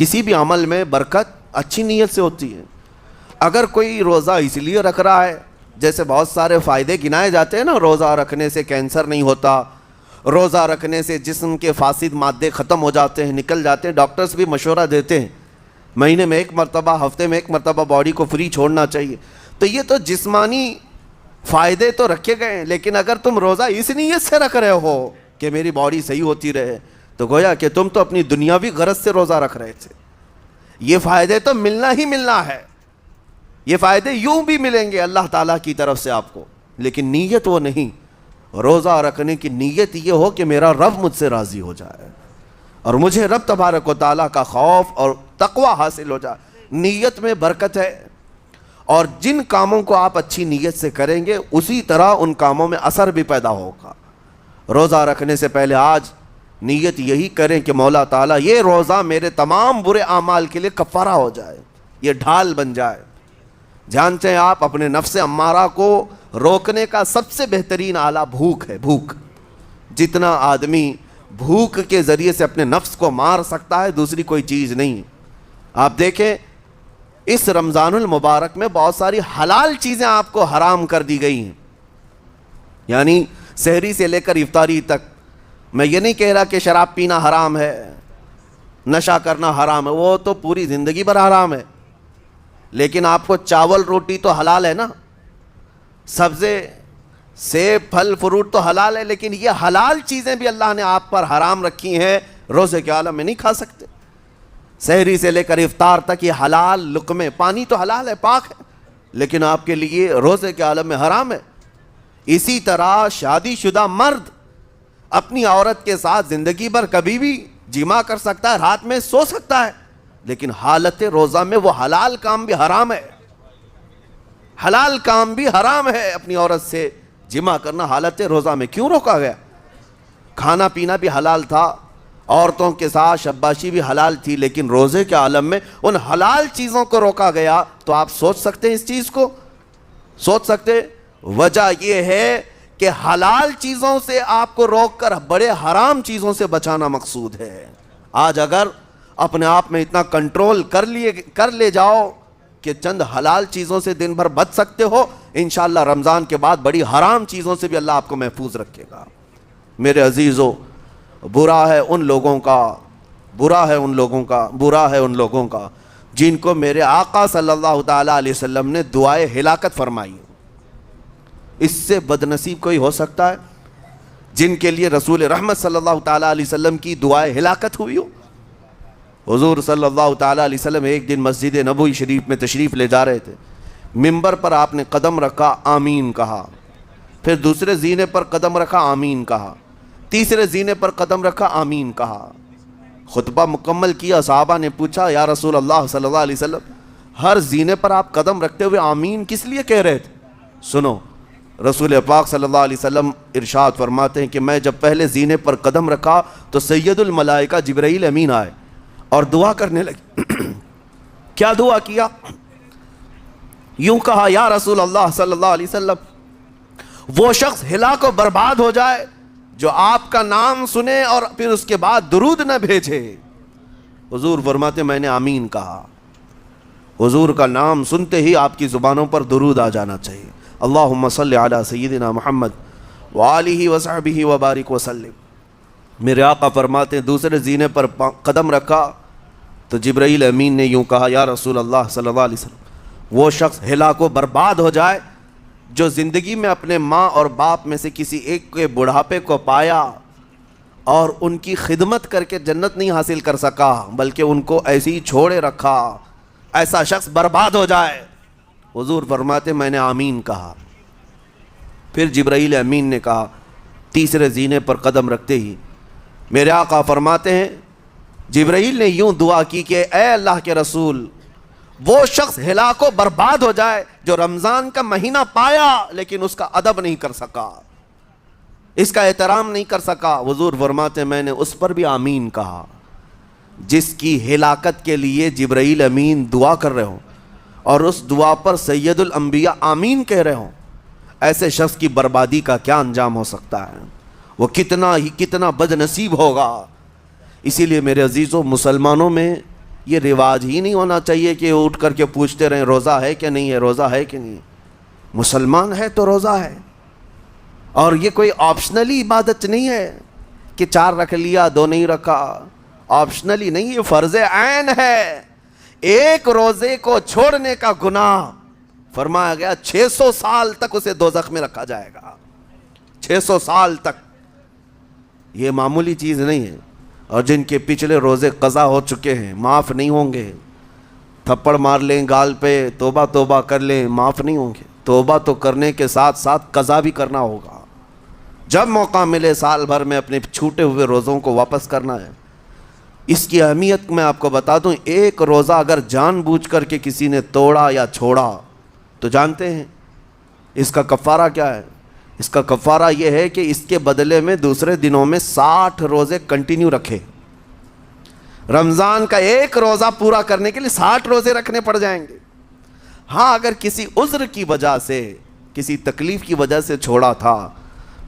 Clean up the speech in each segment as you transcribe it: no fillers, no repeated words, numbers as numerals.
کسی بھی عمل میں برکت اچھی نیت سے ہوتی ہے. اگر کوئی روزہ اس لیے رکھ رہا ہے، جیسے بہت سارے فائدے گنائے جاتے ہیں نا، روزہ رکھنے سے کینسر نہیں ہوتا، روزہ رکھنے سے جسم کے فاسد مادے ختم ہو جاتے ہیں، نکل جاتے ہیں، ڈاکٹرز بھی مشورہ دیتے ہیں مہینے میں 1 مرتبہ، ہفتے میں 1 مرتبہ باڈی کو فری چھوڑنا چاہیے. تو یہ تو جسمانی فائدے تو رکھے گئے ہیں، لیکن اگر تم روزہ اس نیت سے رکھ رہے ہو کہ میری باڈی صحیح ہوتی رہے، تو گویا کہ تم تو اپنی دنیاوی غرض سے روزہ رکھ رہے تھے. یہ فائدے تو ملنا ہی ملنا ہے، یہ فائدے یوں بھی ملیں گے اللہ تعالیٰ کی طرف سے آپ کو، لیکن نیت وہ نہیں. روزہ رکھنے کی نیت یہ ہو کہ میرا رب مجھ سے راضی ہو جائے اور مجھے رب تبارک و تعالیٰ کا خوف اور تقوی حاصل ہو جائے. نیت میں برکت ہے، اور جن کاموں کو آپ اچھی نیت سے کریں گے اسی طرح ان کاموں میں اثر بھی پیدا ہوگا. روزہ رکھنے سے پہلے آج نیت یہی کریں کہ مولا تعالیٰ یہ روزہ میرے تمام برے اعمال کے لیے کفارہ ہو جائے، یہ ڈھال بن جائے. جانتے ہیں آپ اپنے نفس امارہ کو روکنے کا سب سے بہترین آلہ بھوک ہے. بھوک، جتنا آدمی بھوک کے ذریعے سے اپنے نفس کو مار سکتا ہے دوسری کوئی چیز نہیں. آپ دیکھیں اس رمضان المبارک میں بہت ساری حلال چیزیں آپ کو حرام کر دی گئی ہیں، یعنی سحری سے لے کر افطاری تک. میں یہ نہیں کہہ رہا کہ شراب پینا حرام ہے، نشہ کرنا حرام ہے، وہ تو پوری زندگی بھر حرام ہے. لیکن آپ کو چاول روٹی تو حلال ہے نا، سبزے سیب پھل فروٹ تو حلال ہے، لیکن یہ حلال چیزیں بھی اللہ نے آپ پر حرام رکھی ہیں، روزے کے عالم میں نہیں کھا سکتے. سحری سے لے کر افطار تک یہ حلال لقمے، پانی تو حلال ہے، پاک ہے، لیکن آپ کے لیے روزے کے عالم میں حرام ہے. اسی طرح شادی شدہ مرد اپنی عورت کے ساتھ زندگی بھر کبھی بھی جمع کر سکتا ہے، رات میں سو سکتا ہے، لیکن حالت روزہ میں وہ حلال کام بھی حرام ہے. حلال کام بھی حرام ہے، اپنی عورت سے جمع کرنا حالت روزہ میں کیوں روکا گیا؟ کھانا پینا بھی حلال تھا، عورتوں کے ساتھ شباشی بھی حلال تھی، لیکن روزے کے عالم میں ان حلال چیزوں کو روکا گیا. تو آپ سوچ سکتے ہیں اس چیز کو، سوچ سکتے. وجہ یہ ہے کہ حلال چیزوں سے آپ کو روک کر بڑے حرام چیزوں سے بچانا مقصود ہے. آج اگر اپنے آپ میں اتنا کنٹرول کر لے جاؤ کہ چند حلال چیزوں سے دن بھر بچ سکتے ہو، انشاءاللہ رمضان کے بعد بڑی حرام چیزوں سے بھی اللہ آپ کو محفوظ رکھے گا. میرے عزیزو، برا ہے ان لوگوں کا جن کو میرے آقا صلی اللہ تعالیٰ علیہ وسلم نے دعائے ہلاکت فرمائی. اس سے بدنصیب کوئی ہو سکتا ہے جن کے لیے رسول رحمت صلی اللہ تعالیٰ علیہ وسلم کی دعائے ہلاکت ہوئی ہو؟ حضور صلی اللہ تعالیٰ علیہ وسلم ایک دن مسجد نبوی شریف میں تشریف لے جا رہے تھے. ممبر پر آپ نے قدم رکھا، آمین کہا. پھر دوسرے زینے پر قدم رکھا، آمین کہا. تیسرے زینے پر قدم رکھا، آمین کہا. خطبہ مکمل کیا. صحابہ نے پوچھا یا رسول اللہ صلی اللہ علیہ وسلم، ہر زینے پر آپ قدم رکھتے ہوئے آمین کس لیے کہہ رہے تھے؟ سنو، رسول پاک صلی اللہ علیہ وسلم ارشاد فرماتے ہیں کہ میں جب پہلے زینے پر قدم رکھا تو سید الملائکہ جبرائیل امین آئے اور دعا کرنے لگے. کیا دعا کیا؟ یوں کہا، یا رسول اللہ صلی اللہ علیہ وسلم، وہ شخص ہلاک و برباد ہو جائے جو آپ کا نام سنے اور پھر اس کے بعد درود نہ بھیجے. حضور فرماتے میں نے آمین کہا. حضور کا نام سنتے ہی آپ کی زبانوں پر درود آ جانا چاہیے. اللہم صلی علی سیدنا محمد وآلہ وصحبہ وبارک وسلم. میرے آقا فرماتے ہیں دوسرے زینے پر قدم رکھا تو جبرائیل امین نے یوں کہا، یا رسول اللہ صلی اللہ علیہ وسلم، وہ شخص ہلاک و برباد ہو جائے جو زندگی میں اپنے ماں اور باپ میں سے کسی ایک کے بڑھاپے کو پایا اور ان کی خدمت کر کے جنت نہیں حاصل کر سکا بلکہ ان کو ایسے ہی چھوڑے رکھا، ایسا شخص برباد ہو جائے. حضور فرماتے میں نے آمین کہا. پھر جبرائیل امین نے کہا تیسرے زینے پر قدم رکھتے ہی. میرے آقا فرماتے ہیں جبرائیل نے یوں دعا کی کہ اے اللہ کے رسول، وہ شخص ہلاک و برباد ہو جائے جو رمضان کا مہینہ پایا لیکن اس کا ادب نہیں کر سکا، اس کا احترام نہیں کر سکا. حضور فرماتے ہیں میں نے اس پر بھی آمین کہا. جس کی ہلاکت کے لیے جبرائیل امین دعا کر رہے ہوں اور اس دعا پر سید الانبیاء آمین کہہ رہے ہوں، ایسے شخص کی بربادی کا کیا انجام ہو سکتا ہے؟ وہ کتنا بد نصیب ہوگا. اسی لیے میرے عزیزوں، مسلمانوں میں یہ رواج ہی نہیں ہونا چاہیے کہ اٹھ کر کے پوچھتے رہیں روزہ ہے کہ نہیں ہے، روزہ ہے کہ نہیں ہے۔ مسلمان ہے تو روزہ ہے، اور یہ کوئی آپشنلی عبادت نہیں ہے کہ 4 رکھ لیا 2 نہیں رکھا، آپشنلی نہیں، یہ فرض عین ہے۔ ایک روزے کو چھوڑنے کا گناہ فرمایا گیا 600 سال تک اسے دوزخ میں رکھا جائے گا، 600 سال تک۔ یہ معمولی چیز نہیں ہے۔ اور جن کے پچھلے روزے قضا ہو چکے ہیں معاف نہیں ہوں گے، تھپڑ مار لیں گال پہ، توبہ توبہ کر لیں، معاف نہیں ہوں گے۔ توبہ تو کرنے کے ساتھ ساتھ قضا بھی کرنا ہوگا، جب موقع ملے سال بھر میں اپنے چھوٹے ہوئے روزوں کو واپس کرنا ہے۔ اس کی اہمیت میں آپ کو بتا دوں، ایک روزہ اگر جان بوجھ کر کے کسی نے توڑا یا چھوڑا تو جانتے ہیں اس کا کفارہ کیا ہے؟ اس کا کفارہ یہ ہے کہ اس کے بدلے میں دوسرے دنوں میں 60 روزے کنٹینیو رکھے۔ رمضان کا ایک روزہ پورا کرنے کے لیے 60 روزے رکھنے پڑ جائیں گے۔ ہاں اگر کسی عذر کی وجہ سے، کسی تکلیف کی وجہ سے چھوڑا تھا،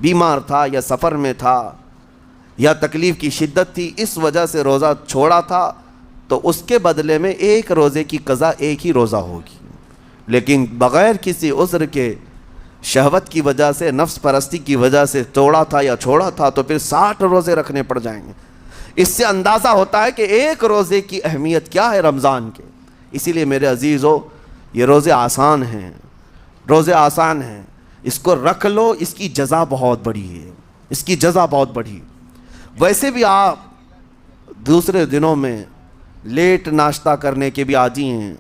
بیمار تھا یا سفر میں تھا یا تکلیف کی شدت تھی، اس وجہ سے روزہ چھوڑا تھا، تو اس کے بدلے میں ایک روزے کی قضا ایک ہی روزہ ہوگی۔ لیکن بغیر کسی عذر کے، شہوت کی وجہ سے، نفس پرستی کی وجہ سے توڑا تھا یا چھوڑا تھا تو پھر 60 روزے رکھنے پڑ جائیں گے۔ اس سے اندازہ ہوتا ہے کہ ایک روزے کی اہمیت کیا ہے رمضان کے۔ اسی لیے میرے عزیزو، یہ روزے آسان ہیں، روزے آسان ہیں، اس کو رکھ لو، اس کی جزا بہت بڑی ہے، اس کی جزا بہت بڑی۔ ویسے بھی آپ دوسرے دنوں میں لیٹ ناشتہ کرنے کے بھی عادی ہیں۔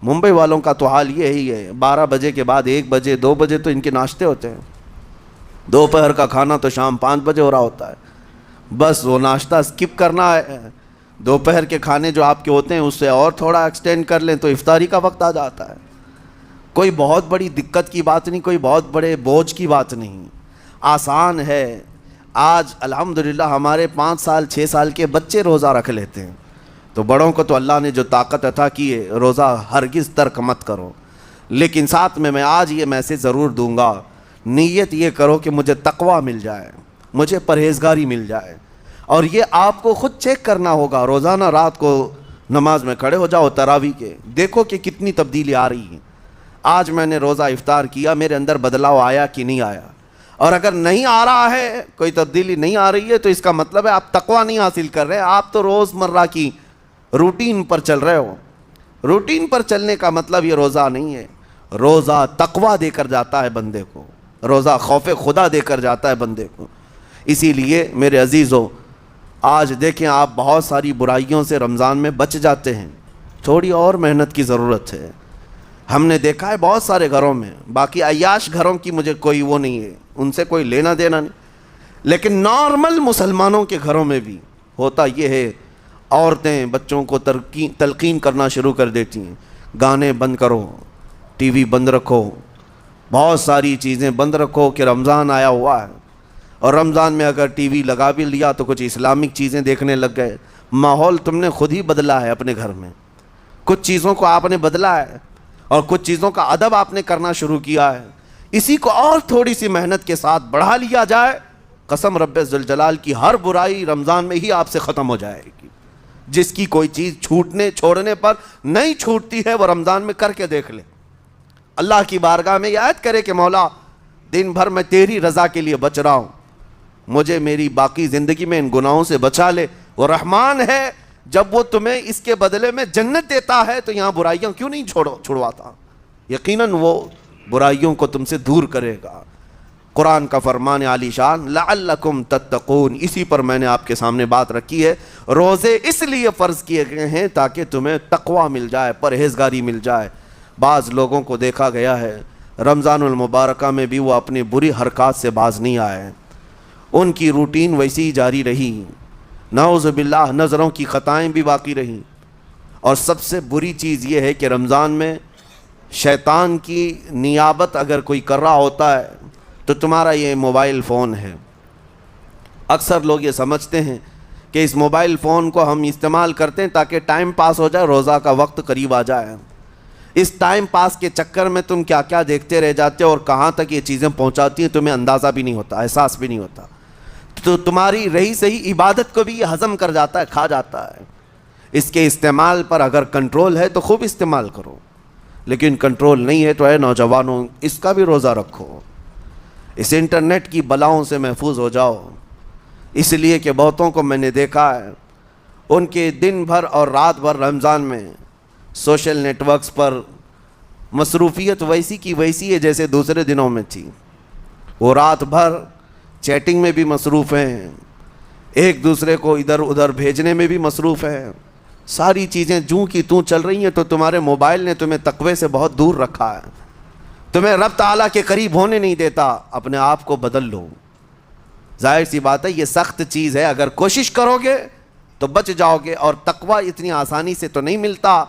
ممبئی والوں کا تو حال یہی ہے، 12 بجے کے بعد 1 بجے 2 بجے تو ان کے ناشتے ہوتے ہیں، دوپہر کا کھانا تو شام 5 بجے ہو رہا ہوتا ہے۔ بس وہ ناشتہ اسکپ کرنا ہے، دوپہر کے کھانے جو آپ کے ہوتے ہیں اس سے اور تھوڑا ایکسٹینڈ کر لیں تو افطاری کا وقت آ جاتا ہے۔ کوئی بہت بڑی دقت کی بات نہیں، کوئی بہت بڑے بوجھ کی بات نہیں، آسان ہے۔ آج الحمدللہ ہمارے 5 سال 6 سال کے بچے روزہ رکھ لیتے ہیں، تو بڑوں کو تو اللہ نے جو طاقت عطا کی ہے، روزہ ہرگز ترک مت کرو۔ لیکن ساتھ میں آج یہ میسیج ضرور دوں گا، نیت یہ کرو کہ مجھے تقویٰ مل جائے، مجھے پرہیزگاری مل جائے، اور یہ آپ کو خود چیک کرنا ہوگا۔ روزانہ رات کو نماز میں کھڑے ہو جاؤ تراویح کے، دیکھو کہ کتنی تبدیلی آ رہی ہے۔ آج میں نے روزہ افطار کیا، میرے اندر بدلاؤ آیا کہ نہیں آیا؟ اور اگر نہیں آ رہا ہے، کوئی تبدیلی نہیں آ رہی ہے، تو اس کا مطلب ہے آپ تقویٰ نہیں حاصل کر رہے، آپ تو روز مرہ کی روٹین پر چل رہے ہو۔ روٹین پر چلنے کا مطلب یہ روزہ نہیں ہے۔ روزہ تقویٰ دے کر جاتا ہے بندے کو، روزہ خوف خدا دے کر جاتا ہے بندے کو۔ اسی لیے میرے عزیزو، آج دیکھیں آپ بہت ساری برائیوں سے رمضان میں بچ جاتے ہیں، تھوڑی اور محنت کی ضرورت ہے۔ ہم نے دیکھا ہے بہت سارے گھروں میں، باقی عیاش گھروں کی مجھے کوئی وہ نہیں ہے، ان سے کوئی لینا دینا نہیں، لیکن نارمل مسلمانوں کے گھروں میں بھی ہوتا یہ ہے، عورتیں بچوں کو تلقین کرنا شروع کر دیتی ہیں، گانے بند کرو، ٹی وی بند رکھو، بہت ساری چیزیں بند رکھو کہ رمضان آیا ہوا ہے۔ اور رمضان میں اگر ٹی وی لگا بھی لیا تو کچھ اسلامک چیزیں دیکھنے لگ گئے۔ ماحول تم نے خود ہی بدلا ہے اپنے گھر میں، کچھ چیزوں کو آپ نے بدلا ہے اور کچھ چیزوں کا ادب آپ نے کرنا شروع کیا ہے۔ اسی کو اور تھوڑی سی محنت کے ساتھ بڑھا لیا جائے، قسم رب ذوالجلال کی، ہر برائی رمضان میں ہی آپ سے ختم ہو جائے گی۔ جس کی کوئی چیز چھوڑنے پر نہیں چھوٹتی ہے، وہ رمضان میں کر کے دیکھ لے، اللہ کی بارگاہ میں یاد کرے کہ مولا دن بھر میں تیری رضا کے لیے بچ رہا ہوں، مجھے میری باقی زندگی میں ان گناہوں سے بچا لے۔ وہ رحمان ہے، جب وہ تمہیں اس کے بدلے میں جنت دیتا ہے تو یہاں برائیاں کیوں نہیں چھڑواتا؟ یقیناً وہ برائیوں کو تم سے دور کرے گا۔ قرآن کا فرمان عالی شان، لعلکم تتقون، اسی پر میں نے آپ کے سامنے بات رکھی ہے۔ روزے اس لیے فرض کیے گئے ہیں تاکہ تمہیں تقویٰ مل جائے، پرہیزگاری مل جائے۔ بعض لوگوں کو دیکھا گیا ہے رمضان المبارکہ میں بھی وہ اپنی بری حرکات سے باز نہیں آئے، ان کی روٹین ویسی ہی جاری رہی، نعوذ باللہ نظروں کی خطائیں بھی باقی رہیں۔ اور سب سے بری چیز یہ ہے کہ رمضان میں شیطان کی نیابت اگر کوئی کر رہا ہوتا ہے تو تمہارا یہ موبائل فون ہے۔ اکثر لوگ یہ سمجھتے ہیں کہ اس موبائل فون کو ہم استعمال کرتے ہیں تاکہ ٹائم پاس ہو جائے، روزہ کا وقت قریب آ جائے۔ اس ٹائم پاس کے چکر میں تم کیا کیا دیکھتے رہ جاتے ہو اور کہاں تک یہ چیزیں پہنچاتی ہیں تمہیں اندازہ بھی نہیں ہوتا، احساس بھی نہیں ہوتا، تو تمہاری رہی صحیح عبادت کو بھی یہ ہضم کر جاتا ہے، کھا جاتا ہے۔ اس کے استعمال پر اگر کنٹرول ہے تو خوب استعمال کرو، لیکن کنٹرول نہیں ہے تو اے نوجوانوں اس کا بھی روزہ رکھو، اس انٹرنیٹ کی بلاؤں سے محفوظ ہو جاؤ۔ اس لیے کہ بہتوں کو میں نے دیکھا ہے ان کے دن بھر اور رات بھر رمضان میں سوشل نیٹ ورکس پر مصروفیت ویسی کی ویسی ہے جیسے دوسرے دنوں میں تھی۔ وہ رات بھر چیٹنگ میں بھی مصروف ہیں، ایک دوسرے کو ادھر ادھر بھیجنے میں بھی مصروف ہیں، ساری چیزیں جوں کی توں چل رہی ہیں۔ تو تمہارے موبائل نے تمہیں تقوی سے بہت دور رکھا ہے، تمہیں رب تعالیٰ کے قریب ہونے نہیں دیتا۔ اپنے آپ کو بدل لو۔ ظاہر سی بات ہے یہ سخت چیز ہے، اگر کوشش کرو گے تو بچ جاؤ گے، اور تقوی اتنی آسانی سے تو نہیں ملتا۔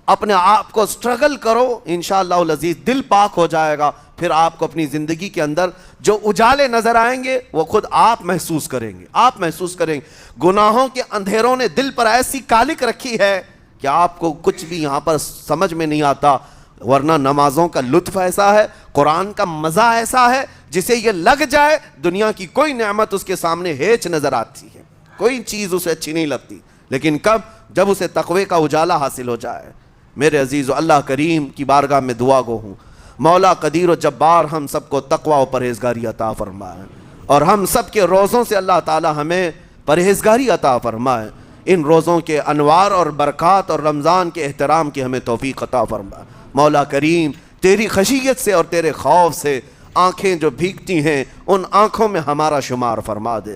اپنے آپ کو سٹرگل کرو، انشاءاللہ العزیز دل پاک ہو جائے گا، پھر آپ کو اپنی زندگی کے اندر جو اجالے نظر آئیں گے وہ خود آپ محسوس کریں گے، آپ محسوس کریں گے۔ گناہوں کے اندھیروں نے دل پر ایسی کالک رکھی ہے کہ آپ کو کچھ بھی یہاں پر سمجھ میں نہیں آتا، ورنہ نمازوں کا لطف ایسا ہے، قرآن کا مزہ ایسا ہے، جسے یہ لگ جائے دنیا کی کوئی نعمت اس کے سامنے ہیچ نظر آتی ہے، کوئی چیز اسے اچھی نہیں لگتی، لیکن کب؟ جب اسے تقوی کا اجالا حاصل ہو جائے۔ میرے عزیزو، اللہ کریم کی بارگاہ میں دعا گو ہوں، مولا قدیر و جبار ہم سب کو تقوی و پرہیزگاری عطا فرمائے، اور ہم سب کے روزوں سے اللہ تعالی ہمیں پرہیزگاری عطا فرمائے۔ ان روزوں کے انوار اور برکات اور رمضان کے احترام کی ہمیں توفیق عطا فرمائے۔ مولا کریم تیری خشیت سے اور تیرے خوف سے آنکھیں جو بھیگتی ہیں ان آنکھوں میں ہمارا شمار فرما دے۔